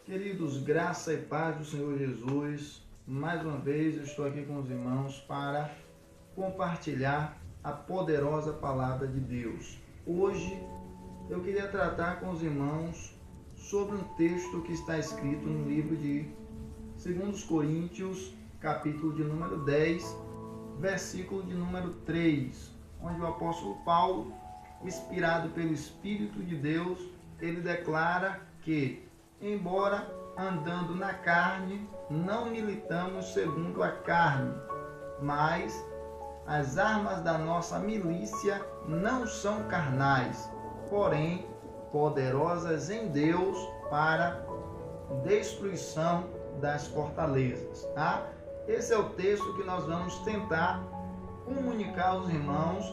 Queridos, graça e paz do Senhor Jesus, mais uma vez eu estou aqui com os irmãos para compartilhar a poderosa palavra de Deus. Hoje eu queria tratar com os irmãos sobre um texto que está escrito no livro de 2 Coríntios, capítulo de número 10, versículo de número 3, onde o apóstolo Paulo, inspirado pelo Espírito de Deus, ele declara que, embora andando na carne, não militamos segundo a carne, mas as armas da nossa milícia não são carnais, porém poderosas em Deus para destruição das fortalezas. Tá? Esse é o texto que nós vamos tentar comunicar aos irmãos.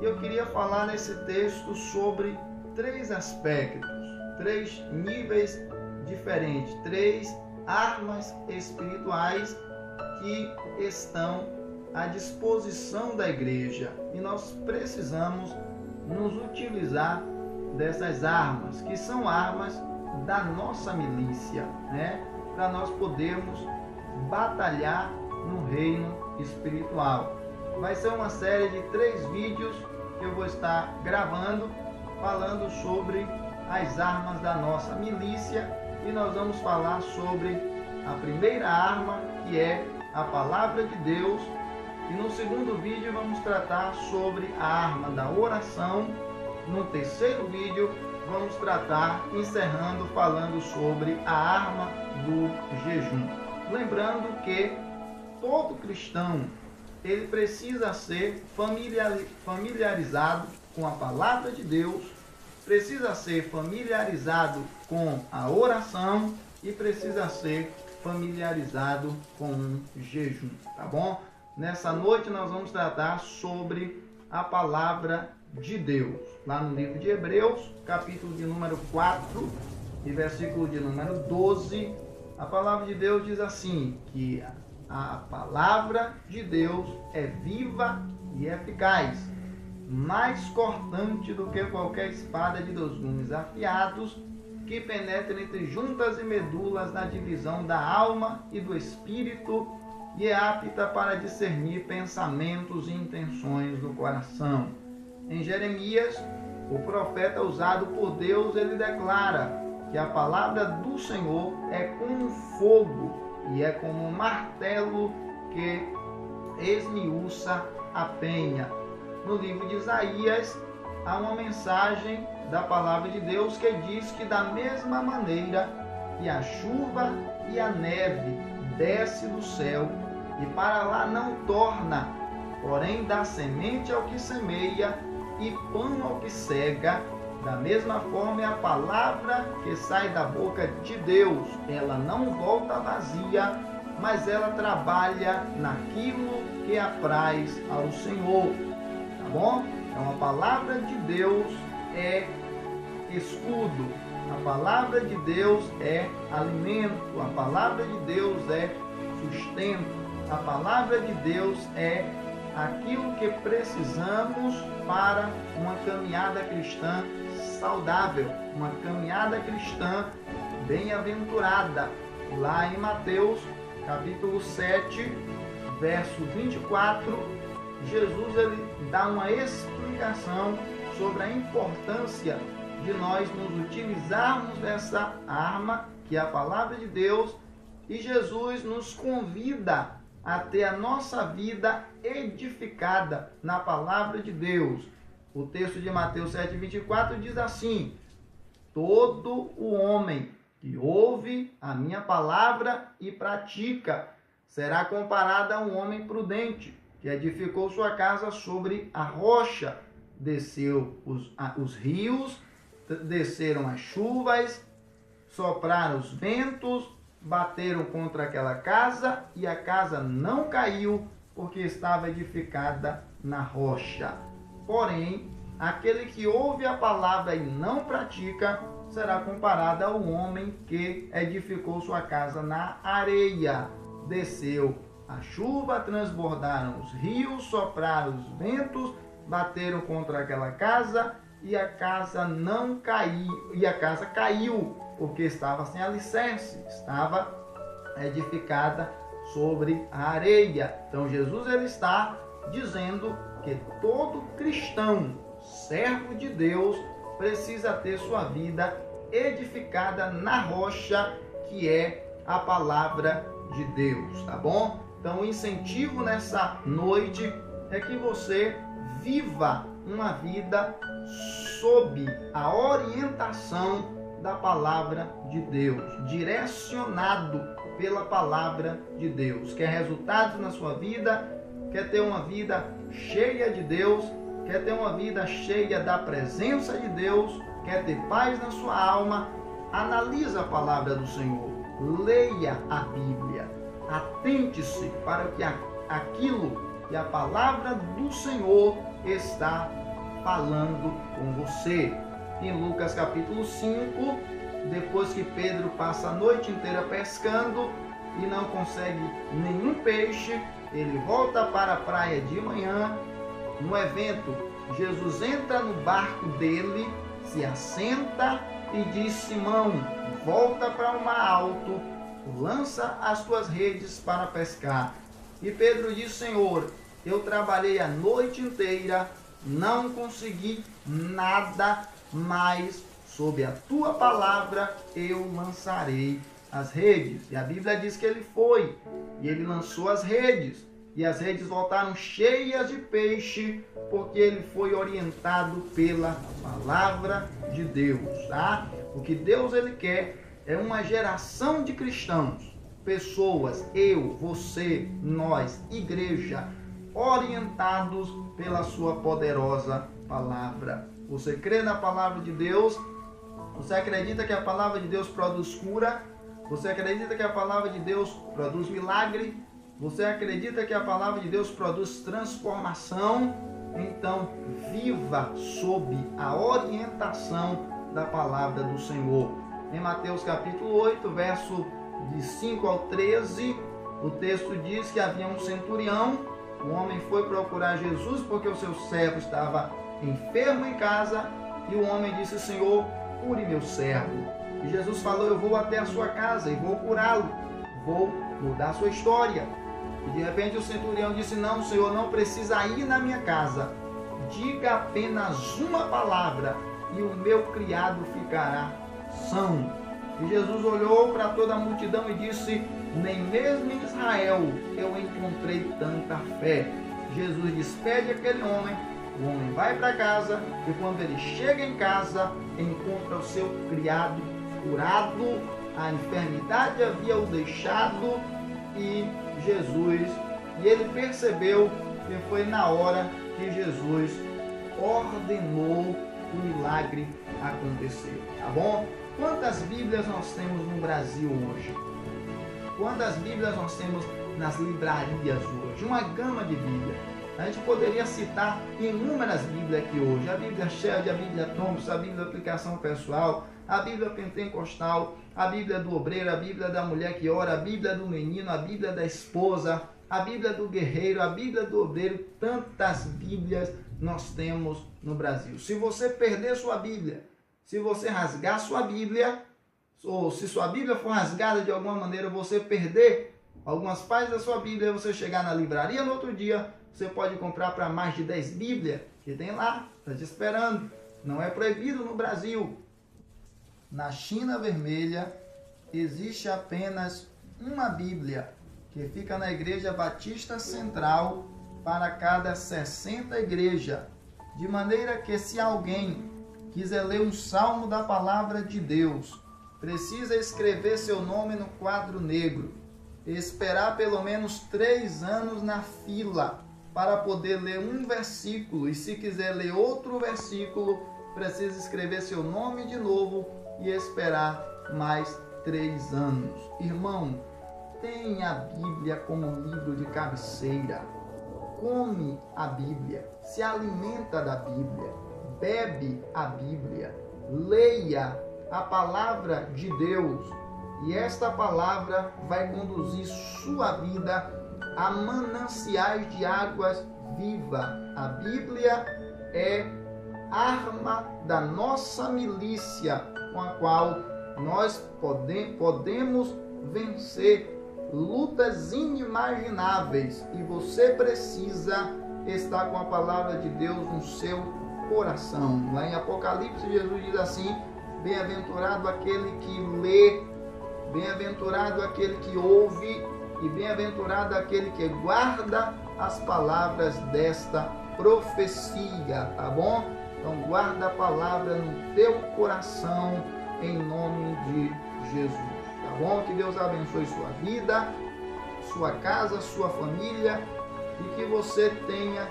E eu queria falar nesse texto sobre três aspectos, três níveis diferentes, três armas espirituais que estão à disposição da igreja. E nós precisamos nos utilizar dessas armas, que são armas da nossa milícia, né? Para nós podermos batalhar no reino espiritual. Vai ser uma série de 3 vídeos que eu vou estar gravando, falando sobre as armas da nossa milícia, e nós vamos falar sobre a primeira arma, que é a palavra de Deus, e no segundo vídeo vamos tratar sobre a arma da oração. No terceiro vídeo vamos tratar, encerrando, falando sobre a arma do jejum. Lembrando que todo cristão ele precisa ser familiarizado com a palavra de Deus, precisa ser familiarizado com a oração e precisa ser familiarizado com o jejum, tá bom? Nessa noite nós vamos tratar sobre a palavra de Deus. Lá no livro de Hebreus, capítulo de número 4 e versículo de número 12, a palavra de Deus diz assim, que a palavra de Deus é viva e eficaz, mais cortante do que qualquer espada de 2 gumes afiados, que penetra entre juntas e medulas na divisão da alma e do espírito, e é apta para discernir pensamentos e intenções do coração. Em Jeremias, o profeta usado por Deus, ele declara que a palavra do Senhor é como fogo e é como um martelo que esmiuça a penha. No livro de Isaías, há uma mensagem da palavra de Deus que diz que da mesma maneira que a chuva e a neve desce do céu e para lá não torna, porém dá semente ao que semeia e pão ao que cega, da mesma forma é a palavra que sai da boca de Deus. Ela não volta vazia, mas ela trabalha naquilo que apraz ao Senhor. Tá bom? Então a palavra de Deus é escudo, a palavra de Deus é alimento, a palavra de Deus é sustento, a palavra de Deus é aquilo que precisamos para uma caminhada cristã saudável, uma caminhada cristã bem-aventurada. Lá em Mateus, capítulo 7, verso 24, Jesus ele dá uma explicação sobre a importância de nós nos utilizarmos dessa arma, que é a palavra de Deus, e Jesus nos convida a ter a nossa vida edificada na palavra de Deus. O texto de Mateus 7,24 diz assim: todo o homem que ouve a minha palavra e pratica será comparado a um homem prudente, que edificou sua casa sobre a rocha. Desceu os rios, desceram as chuvas, sopraram os ventos, bateram contra aquela casa e a casa não caiu, porque estava edificada na rocha. Porém, aquele que ouve a palavra e não pratica será comparado ao homem que edificou sua casa na areia. Desceu a chuva, transbordaram os rios, sopraram os ventos, bateram contra aquela casa e a casa não caiu, e a casa caiu, porque estava sem alicerce, estava edificada sobre a areia. Então Jesus ele está dizendo que todo cristão, servo de Deus, precisa ter sua vida edificada na rocha que é a palavra de Deus, tá bom? Então o incentivo nessa noite é que você viva uma vida sob a orientação da palavra de Deus, direcionado pela palavra de Deus. Quer resultados na sua vida? Quer ter uma vida cheia de Deus? Quer ter uma vida cheia da presença de Deus? Quer ter paz na sua alma? Analisa a palavra do Senhor. Leia a Bíblia. Atente-se para que aquilo que a palavra do Senhor está falando com você. Em Lucas capítulo 5, depois que Pedro passa a noite inteira pescando e não consegue nenhum peixe, ele volta para a praia de manhã. No evento, Jesus entra no barco dele, se assenta e diz: Simão, volta para o mar alto, lança as tuas redes para pescar. E Pedro diz: Senhor, eu trabalhei a noite inteira, não consegui nada, mas sob a tua palavra eu lançarei as redes. E a Bíblia diz que ele foi, e ele lançou as redes, e as redes voltaram cheias de peixe, porque ele foi orientado pela palavra de Deus, tá? O que Deus ele quer é uma geração de cristãos, pessoas, eu, você, nós, igreja, orientados pela sua poderosa palavra. Você crê na palavra de Deus? Você acredita que a palavra de Deus produz cura? Você acredita que a palavra de Deus produz milagre? Você acredita que a palavra de Deus produz transformação? Então, viva sob a orientação da palavra do Senhor. Em Mateus capítulo 8, verso de 5 ao 13, o texto diz que havia um centurião. O homem foi procurar Jesus porque o seu servo estava enfermo em casa, e o homem disse: Senhor, cure meu servo. E Jesus falou: eu vou até a sua casa e vou curá-lo, vou mudar a sua história. E de repente o centurião disse: não, Senhor, não precisa ir na minha casa, diga apenas uma palavra e o meu criado ficará são. E Jesus olhou para toda a multidão e disse: nem mesmo em Israel eu encontrei tanta fé. Jesus despede aquele homem, o homem vai para casa, e quando ele chega em casa, encontra o seu criado curado, a enfermidade havia o deixado, e ele percebeu que foi na hora que Jesus ordenou o milagre acontecer, tá bom? Quantas Bíblias nós temos no Brasil hoje? Quantas Bíblias nós temos nas livrarias hoje? Uma gama de Bíblias. A gente poderia citar inúmeras Bíblias aqui hoje. A Bíblia Sherd, a Bíblia Thompson, a Bíblia Aplicação Pessoal, a Bíblia Pentecostal, a Bíblia do Obreiro, a Bíblia da Mulher que Ora, a Bíblia do Menino, a Bíblia da Esposa, a Bíblia do Guerreiro, a Bíblia do Obreiro. Tantas Bíblias nós temos no Brasil. Se você perder sua Bíblia, se você rasgar sua Bíblia, ou se sua Bíblia for rasgada de alguma maneira, você perder algumas páginas da sua Bíblia, você chegar na livraria no outro dia, você pode comprar para mais de 10 Bíblias, que tem lá, está te esperando. Não é proibido no Brasil. Na China Vermelha existe apenas uma Bíblia, que fica na Igreja Batista Central para cada 60 igrejas. De maneira que se alguém quiser ler um salmo da palavra de Deus, precisa escrever seu nome no quadro negro, esperar pelo menos 3 anos na fila para poder ler um versículo, e se quiser ler outro versículo, precisa escrever seu nome de novo e esperar mais 3 anos. Irmão, tenha a Bíblia como livro de cabeceira. Come a Bíblia, se alimenta da Bíblia, bebe a Bíblia, leia a palavra de Deus, e esta palavra vai conduzir sua vida a mananciais de águas vivas. A Bíblia é arma da nossa milícia, com a qual nós podemos vencer lutas inimagináveis. E você precisa estar com a palavra de Deus no seu coração. Lá em Apocalipse, Jesus diz assim: bem-aventurado aquele que lê, bem-aventurado aquele que ouve e bem-aventurado aquele que guarda as palavras desta profecia, tá bom? Então guarda a palavra no teu coração em nome de Jesus, tá bom? Que Deus abençoe sua vida, sua casa, sua família e que você tenha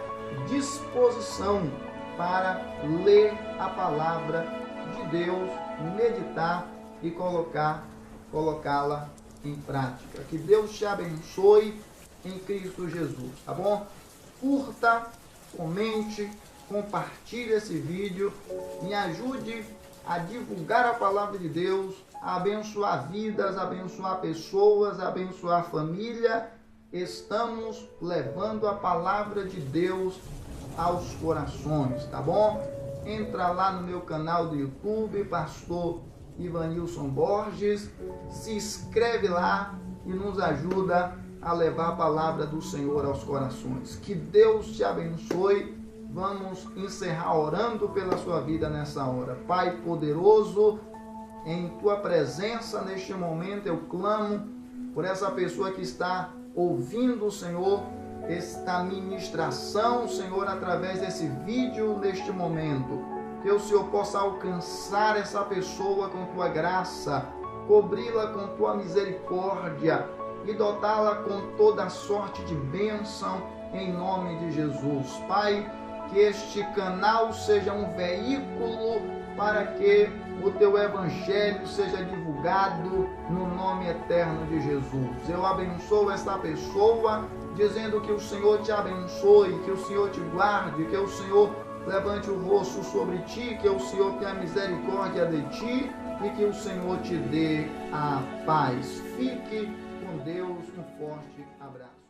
disposição para ler a palavra de Deus, meditar e colocá-la em prática. Que Deus te abençoe em Cristo Jesus, tá bom? Curta, comente, compartilhe esse vídeo, me ajude a divulgar a palavra de Deus, a abençoar vidas, abençoar pessoas, abençoar família. Estamos levando a palavra de Deus aos corações, tá bom? Entra lá no meu canal do YouTube, Pastor Ivanilson Borges, se inscreve lá e nos ajuda a levar a palavra do Senhor aos corações. Que Deus te abençoe. Vamos encerrar orando pela sua vida nessa hora. Pai poderoso, em tua presença neste momento eu clamo por essa pessoa que está ouvindo, Senhor, esta ministração, Senhor, através desse vídeo neste momento. Que o Senhor possa alcançar essa pessoa com tua graça, cobri-la com tua misericórdia e dotá-la com toda sorte de bênção em nome de Jesus. Pai, que este canal seja um veículo para que o teu evangelho seja divulgado no nome eterno de Jesus. Eu abençoo esta pessoa, dizendo que o Senhor te abençoe, que o Senhor te guarde, que o Senhor levante o rosto sobre ti, que o Senhor tenha misericórdia de ti e que o Senhor te dê a paz. Fique com Deus, um forte abraço.